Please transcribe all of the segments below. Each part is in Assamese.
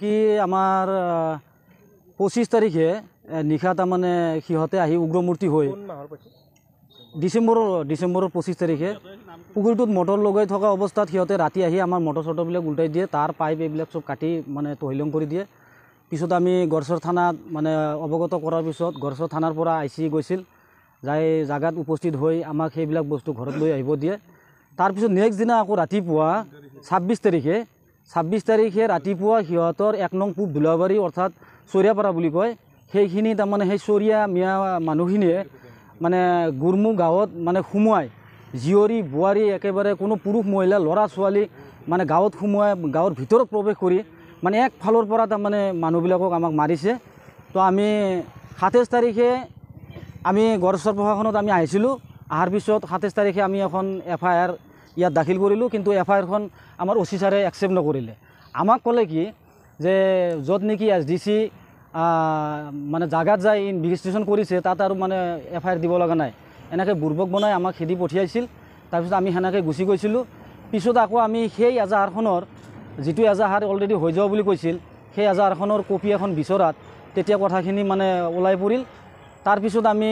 কি আমাৰ 25 তাৰিখে নিশা তাৰমানে সিহঁতে আহি উগ্ৰমূৰ্তি হৈ ডিচেম্বৰৰ 25 তাৰিখে পুখুৰীটোত মটৰ লগাই থকা অৱস্থাত সিহঁতে ৰাতি আহি আমাৰ মটৰ চটৰবিলাক উল্টাই দিয়ে, তাৰ পাইপ এইবিলাক চব কাটি মানে তহিলং কৰি দিয়ে। পিছত আমি গড়চৰ থানাত মানে অৱগত কৰাৰ পিছত গড়চৰ থানাৰ পৰা IC গৈছিল, যাই জাগাত উপস্থিত হৈ আমাক সেইবিলাক বস্তু ঘৰত লৈ আহিব দিয়ে। তাৰপিছত নেক্সট দিনা আকৌ ৰাতিপুৱা 26 তাৰিখে ৰাতিপুৱা সিহঁতৰ 1 নং পূব ধুলাবাৰী অৰ্থাৎ চৰিয়াপাৰা বুলি কয়, সেইখিনি তাৰমানে সেই চৰিয়া মিয়া মানুহখিনিয়ে মানে গুৰমু গাঁৱত মানে সোমোৱাই জীয়ৰী বোৱাৰী একেবাৰে কোনো পুৰুষ মহিলা ল'ৰা ছোৱালী মানে গাঁৱত সোমোৱাই গাঁৱৰ ভিতৰত প্ৰৱেশ কৰি মানে একফালৰ পৰা তাৰমানে মানুহবিলাকক আমাক মাৰিছে। তো আমি 27 তাৰিখে আমি গড়চৰ প্ৰশাসনত আমি আহিছিলোঁ। অহাৰ পিছত 27 তাৰিখে আমি এখন FIR ইয়াত দাখিল কৰিলোঁ, কিন্তু FIRখন আমাৰ OC ছাৰে একচেপ্ট নকৰিলে। আমাক ক'লে কি যে য'ত নেকি SDC মানে জাগাত যাই ইনভেষ্টিগেশ্যন কৰিছে তাত আৰু মানে FIR দিব লগা নাই, এনেকৈ বুৰ্বক বনাই আমাক খেদি পঠিয়াইছিল। তাৰপিছত আমি সেনেকৈ গুচি গৈছিলোঁ। পিছত আকৌ আমি সেই এজাহাৰখনৰ যিটো এজাহাৰ অলৰেডি হৈ যোৱা বুলি কৈছিল, সেই এজাহাৰখনৰ কপি এখন বিচৰাত তেতিয়া কথাখিনি মানে ওলাই পৰিল। তাৰপিছত আমি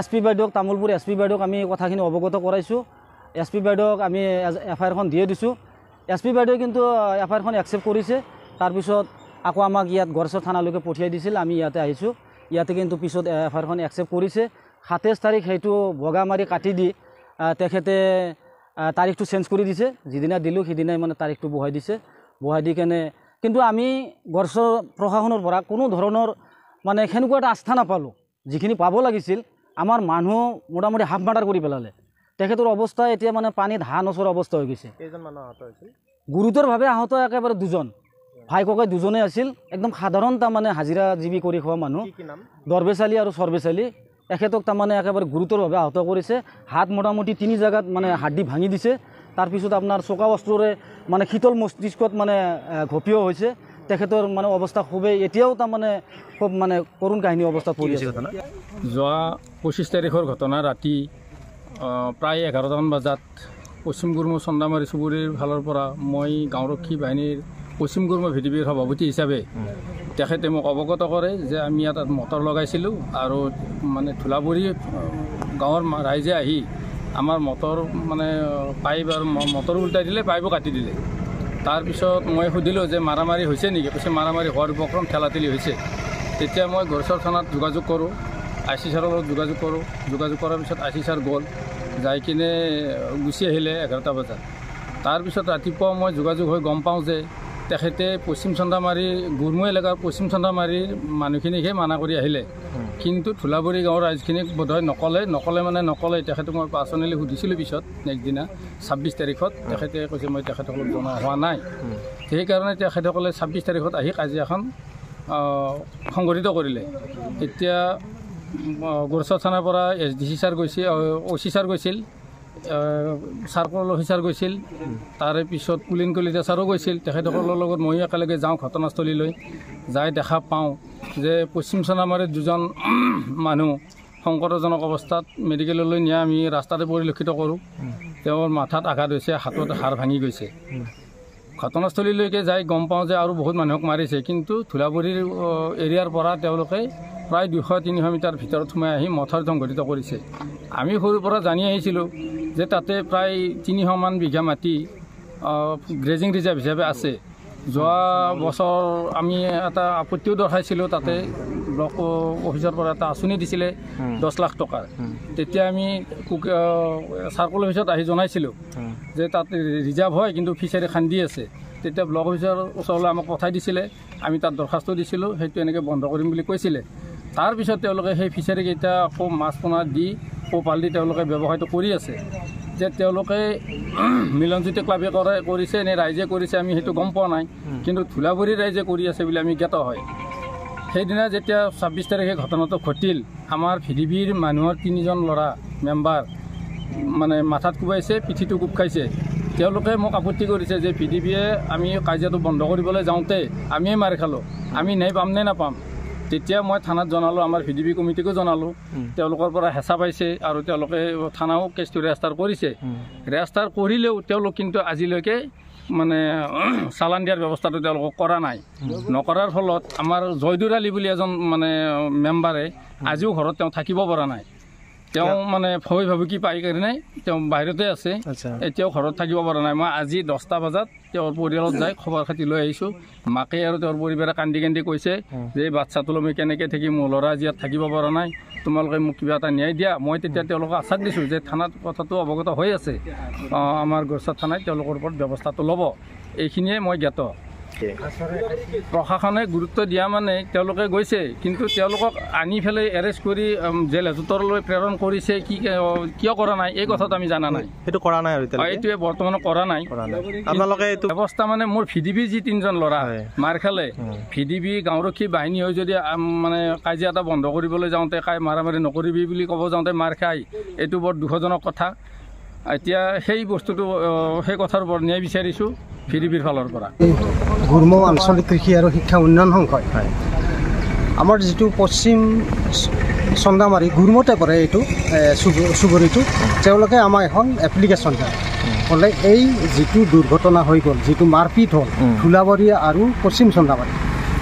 SP বাইদেউক, তামোলপুৰ SP বাইদেউক আমি কথাখিনি অৱগত কৰাইছোঁ। SP বাইদেউক আমি FIRখন দিয়ে দিছোঁ। SP বাইদেৱে কিন্তু FIRখন একচেপ্ট কৰিছে। তাৰপিছত আকৌ আমাক ইয়াত গড়চৰ থানালৈকে পঠিয়াই দিছিল, আমি ইয়াতে আহিছোঁ। ইয়াতে কিন্তু পিছত FIRখন একচেপ্ট কৰিছে। 27 তাৰিখ সেইটো বগা মাৰি কাটি দি তেখেতে তাৰিখটো চেঞ্জ কৰি দিছে, যিদিনা দিলোঁ সিদিনাই মানে তাৰিখটো বহাই দিছে। বহাই দি কেনে কিন্তু আমি গড়চৰ প্ৰশাসনৰ পৰা কোনো ধৰণৰ মানে সেনেকুৱা এটা আস্থা নাপালোঁ, যিখিনি পাব লাগিছিল। আমাৰ মানুহ মোটামুটি হাফ মাৰ্ডাৰ কৰি পেলালে। তেখেতৰ অৱস্থা এতিয়া মানে পানীত হাঁহ নচৰ অৱস্থা হৈ গৈছে। কেইজন মানুহ আহত হৈছিল? গুৰুতৰভাৱে আহত একেবাৰে 2জন, ভাই ককাই 2জনেই আছিল। একদম সাধাৰণ তাৰমানে হাজিৰাজীৱী কৰি খোৱা মানুহ, দৰবেচালী আৰু চৰবেচালী। এখেতক তাৰমানে একেবাৰে গুৰুতৰভাৱে আহত কৰিছে। হাত মোটামুটি 3 জাগাত মানে হাড়দি ভাঙি দিছে। তাৰপিছত আপোনাৰ চকা অস্ত্ৰৰে মানে শীতল মস্তিষ্কত মানে ঘপিও হৈছে। তেখেতৰ মানে অৱস্থা খুবেই এতিয়াও তাৰমানে খুব মানে কৰুণ কাহিনী অৱস্থাত পৰি আছে। যোৱা 25 তাৰিখৰ ঘটনা ৰাতি প্ৰায় 11টামান বজাত পশ্চিম গুৰমু চন্দামাৰী চুবুৰীৰ ফালৰ পৰা মই গাঁওৰক্ষী বাহিনীৰ পশ্চিম গুৰমু VDPৰ সভাপতি হিচাপে তেখেতে মোক অৱগত কৰে যে আমি ইয়াত মটৰ লগাইছিলোঁ আৰু মানে ধুলাবৰী গাঁৱৰ ৰাইজে আহি আমাৰ মটৰ মানে পাইপ আৰু মটৰ উল্টাই দিলে, পাইপো কাটি দিলে। তাৰপিছত মই সুধিলোঁ যে মাৰামাৰি হৈছে নেকি? কৈছে মাৰামাৰি হোৱাৰ উপক্ৰম ঠেলাঠেলি হৈছে। তেতিয়া মই গড়চৰ থানাত যোগাযোগ কৰোঁ, IC ছাৰৰ লগত যোগাযোগ কৰোঁ। যোগাযোগ কৰাৰ পিছত IC ছাৰ গ'ল, যাই কিনে গুচি আহিলে 11টা বজাত। তাৰপিছত ৰাতিপুৱা মই যোগাযোগ হৈ গম পাওঁ যে তেখেতে পশ্চিম চন্দামাৰী গুৰমু এলেকাৰ পশ্চিম চন্দামাৰীৰ মানুহখিনিকহে মানা কৰি আহিলে, কিন্তু ধুলাবৰী গাঁৱৰ ৰাইজখিনিক বোধহয় নকলে। তেখেতক মই পাৰ্চনেলি সুধিছিলোঁ পিছত নেক্সট দিনা 26 তাৰিখত। তেখেতে কৈছে মই তেখেতসকলক জনোৱা হোৱা নাই। সেইকাৰণে তেখেতসকলে 26 তাৰিখত আহি কাজিয়াখন সংঘটিত কৰিলে। এতিয়া গড়চৰ থানাৰ পৰা SDC ছাৰ গৈছিল, OC ছাৰ গৈছিল, চাৰ্কল অফিচাৰ গৈছিল, তাৰে পিছত পুলিন কলিতা ছাৰো গৈছিল। তেখেতসকলৰ লগত ময়ো একেলগে যাওঁ ঘটনাস্থলীলৈ। যাই দেখা পাওঁ যে পশ্চিম চন্দামাৰীত 2জন মানুহ সংকটজনক অৱস্থাত মেডিকেললৈ নিয়া আমি ৰাস্তাতে পৰিলক্ষিত কৰোঁ। তেওঁৰ মাথাত আঘাত হৈছে, হাতত হাড় ভাঙি গৈছে। ঘটনাস্থলীলৈকে যাই গম পাওঁ যে আৰু বহুত মানুহক মাৰিছে, কিন্তু ধুলাবৰীৰ এৰিয়াৰ পৰা তেওঁলোকে প্ৰায় 200-300 মিটাৰ ভিতৰত সোমাই আহি মথৰ সংঘটিত কৰিছে। আমি সৰুৰ পৰা জানি আহিছিলোঁ যে তাতে প্ৰায় 300মান বিঘা মাটি গ্ৰেজিং ৰিজাৰ্ভ হিচাপে আছে। যোৱা বছৰ আমি এটা আপত্তিও দৰ্শাইছিলোঁ, তাতে ব্লক অফিচৰ পৰা এটা আঁচনি দিছিলে 10 লাখ টকাৰ। তেতিয়া আমি চাৰ্কল অফিচত আহি জনাইছিলোঁ যে তাত ৰিজাৰ্ভ হয় কিন্তু ফিচাৰী খান্দি আছে। তেতিয়া ব্লক অফিচৰ ওচৰলৈ আমাক পঠাই দিছিলে, আমি তাত দৰখাস্ত দিছিলোঁ, সেইটো এনেকৈ বন্ধ কৰিম বুলি কৈছিলে। তাৰপিছত তেওঁলোকে সেই ফিচাৰীকেইটা আকৌ মাছ পোনা দি পোহপাল দি তেওঁলোকে ব্যৱসায়টো কৰি আছে। যে তেওঁলোকে মিলনজ্যোতি ক্লাবে কৰিছে নে ৰাইজে কৰিছে আমি সেইটো গম পোৱা নাই, কিন্তু ধুলাবৰী ৰাইজে কৰি আছে বুলি আমি জ্ঞাত হয়। সেইদিনা যেতিয়া 26 তাৰিখে ঘটনাটো ঘটিল, আমাৰ VDPৰ মানুহৰ 3জন ল'ৰা মেম্বাৰ মানে মাথাত কোবাইছে, পিঠিটো কোব খাইছে। তেওঁলোকে মোক আপত্তি কৰিছে যে VDPয়ে আমি কাজিয়াটো বন্ধ কৰিবলৈ যাওঁতে আমিয়ে মাৰি খালোঁ, আমি ন্যায় পাম নে নাপাম। তেতিয়া মই থানাত জনালোঁ, আমাৰ VDP কমিটিকো জনালোঁ। তেওঁলোকৰ পৰা হেঁচা পাইছে আৰু তেওঁলোকে থানাও কেছটো ৰেজিষ্টাৰ কৰিছে। ৰেজিষ্টাৰ কৰিলেও তেওঁলোক কিন্তু আজিলৈকে মানে চালান দিয়াৰ ব্যৱস্থাটো তেওঁলোকক কৰা নাই। নকৰাৰ ফলত আমাৰ জয়দুৰ আলী বুলি এজন মানে মেম্বাৰে আজিও ঘৰত তেওঁ থাকিব পৰা নাই। তেওঁ মানে ভয় ভাবুকি পাই কাৰণে তেওঁ বাহিৰতে আছে, এতিয়াও ঘৰত থাকিব পৰা নাই। মই আজি 10টা বজাত তেওঁৰ পৰিয়ালত যাই খবৰ খাতি লৈ আহিছোঁ। মাকে আৰু তেওঁৰ পৰিবাৰে কান্দি কান্দি কৈছে যে এই বাচ্চাটো মই কেনেকৈ থাকিম, মোৰ ল'ৰা আজি ইয়াত থাকিব পৰা নাই, তোমালোকে মোক কিবা এটা ন্যায় দিয়া। মই তেতিয়া তেওঁলোকক আশ্বাস দিছোঁ যে থানাত কথাটো অৱগত হৈ আছে, আমাৰ গড়চৰ থানাই তেওঁলোকৰ ওপৰত ব্যৱস্থাটো ল'ব। এইখিনিয়ে মই জ্ঞাত। প্ৰশাসনে গুৰুত্ব দিয়া মানে তেওঁলোকে গৈছে, কিন্তু তেওঁলোকক আনি পেলাই এৰেষ্ট কৰি জেল হাজতলৈ প্ৰেৰণ কৰিছে, কিয় কৰা নাই এই কথাটো আমি জানা নাই। সেইটো কৰা নাই আৰু এইটোৱে বৰ্তমানে কৰা নাই। আপোনালোকে এইটো ব্যৱস্থা মানে মোৰ ভিডিবি যি 3জন ল'ৰা মাৰ খালে, ভিডিবি গাঁওৰক্ষী বাহিনী হৈ যদি মানে কাজিয়া এটা বন্ধ কৰিবলৈ যাওঁতে মাৰামাৰি নকৰিবি বুলি ক'ব যাওঁতে মাৰ খায়, এইটো বৰ দুখজনক কথা। এতিয়া সেই বস্তুটো সেই কথাৰ ওপৰত ন্যায় বিচাৰিছোঁ ভিডিবিৰ ফালৰ পৰা। গুৰ্ম আঞ্চলিক কৃষি আৰু শিক্ষা উন্নয়ন সংঘই আমাৰ যিটো পশ্চিম চন্দামাৰী গুৰ্মতে পৰে এইটো চুবুৰীটো, তেওঁলোকে আমাক এখন এপ্লিকেশ্যন দিয়ে, ক'লে এই যিটো দুৰ্ঘটনা হৈ গ'ল, যিটো মাৰপিট হ'ল ধুলাবাৰী আৰু পশ্চিম চন্দামাৰী,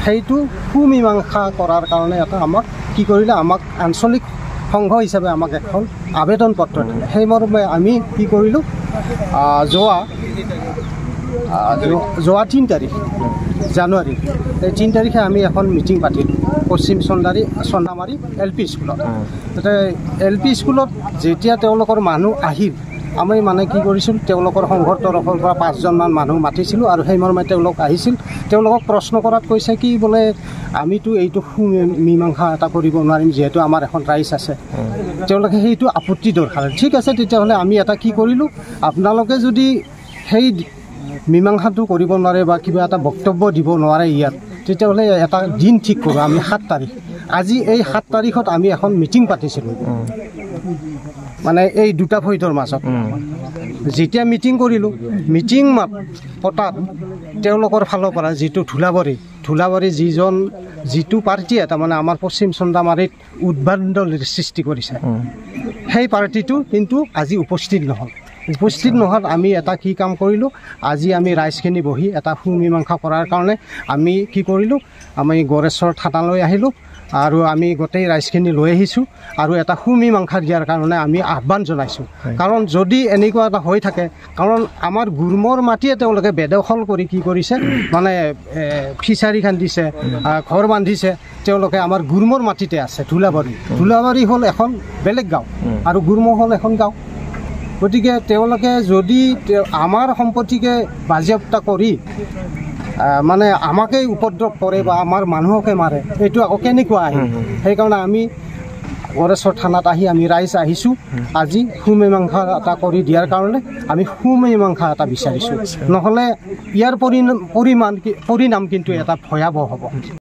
সেইটো সুমীমাংসা কৰাৰ কাৰণে এটা আমাক কি কৰিলে, আমাক আঞ্চলিক সংঘ হিচাপে আমাক এখন আবেদন পত্ৰ দিলে। সেই মৰ্মে আমি কি কৰিলোঁ, যোৱা 3 তাৰিখ জানুৱাৰী, এই 3 তাৰিখে আমি এখন মিটিং পাতিলোঁ পশ্চিম চন্দামাৰী LP স্কুলত। তাতে LP স্কুলত যেতিয়া তেওঁলোকৰ মানুহ আহিল, আমি মানে কি কৰিছিলোঁ, তেওঁলোকৰ সংঘৰ তৰফৰ পৰা 5জনমান মানুহ মাতিছিলোঁ আৰু সেই মৰ্মে তেওঁলোক আহিছিল। তেওঁলোকক প্ৰশ্ন কৰাত কৈছে কি বোলে, আমিতো এইটো সুমীমাংসা এটা কৰিব নোৱাৰিম, যিহেতু আমাৰ এখন ৰাইজ আছে। তেওঁলোকে সেইটো আপত্তি দৰ্শালে। ঠিক আছে, তেতিয়াহ'লে আমি এটা কি কৰিলোঁ, আপোনালোকে যদি সেই মীমাংসাটো কৰিব নোৱাৰে বা কিবা এটা বক্তব্য দিব নোৱাৰে ইয়াত, তেতিয়াহ'লে এটা দিন ঠিক কৰোঁ, আমি 7 তাৰিখ, আজি এই 7 তাৰিখত আমি এখন মিটিং পাতিছিলোঁ, মানে এই দুটা ফৈদৰ মাজত। যেতিয়া মিটিং কৰিলোঁ, মিটিং পতাত তেওঁলোকৰ ফালৰ পৰা যিটো ধুলাবাৰী যিটো পাৰ্টীয়ে তাৰমানে আমাৰ পশ্চিম চন্দামাৰীত উদ্ভণ্ডালিৰ সৃষ্টি কৰিছে, সেই পাৰ্টীটো কিন্তু আজি উপস্থিত নহ'ল। আমি এটা কি কাম কৰিলোঁ, আজি আমি ৰাইজখিনি বহি এটা সুমীমাংসা কৰাৰ কাৰণে আমি কি কৰিলোঁ, আমি গড়েশ্বৰ থানালৈ আহিলোঁ আৰু আমি গোটেই ৰাইজখিনি লৈ আহিছোঁ আৰু এটা সুমীমাংসা দিয়াৰ কাৰণে আমি আহ্বান জনাইছোঁ। কাৰণ যদি এনেকুৱা এটা হৈ থাকে, কাৰণ আমাৰ গুৰ্মৰ মাটিয়ে তেওঁলোকে বেদখল কৰি কি কৰিছে, মানে ফিচাৰী খান্দিছে, ঘৰ বান্ধিছে, তেওঁলোকে আমাৰ গুৰ্মৰ মাটিতে আছে। ধুলাবাৰী হ'ল এখন বেলেগ গাঁও আৰু গুৰ্ম হ'ল এখন গাঁও। গতিকে তেওঁলোকে যদি আমাৰ সম্পত্তিকে বাজেয়াপ্ত কৰি মানে আমাকেই উপদ্ৰৱ কৰে বা আমাৰ মানুহকে মাৰে, এইটো আকৌ কেনেকুৱা আহে। সেইকাৰণে আমি গড়েশ্বৰ থানাত আমি ৰাইজ আহিছোঁ আজি সুমীমাংসা এটা কৰি দিয়াৰ কাৰণে। আমি সুমীমাংসা এটা বিচাৰিছোঁ, নহ'লে ইয়াৰ পৰিণাম কিন্তু এটা ভয়াৱহ হ'ব।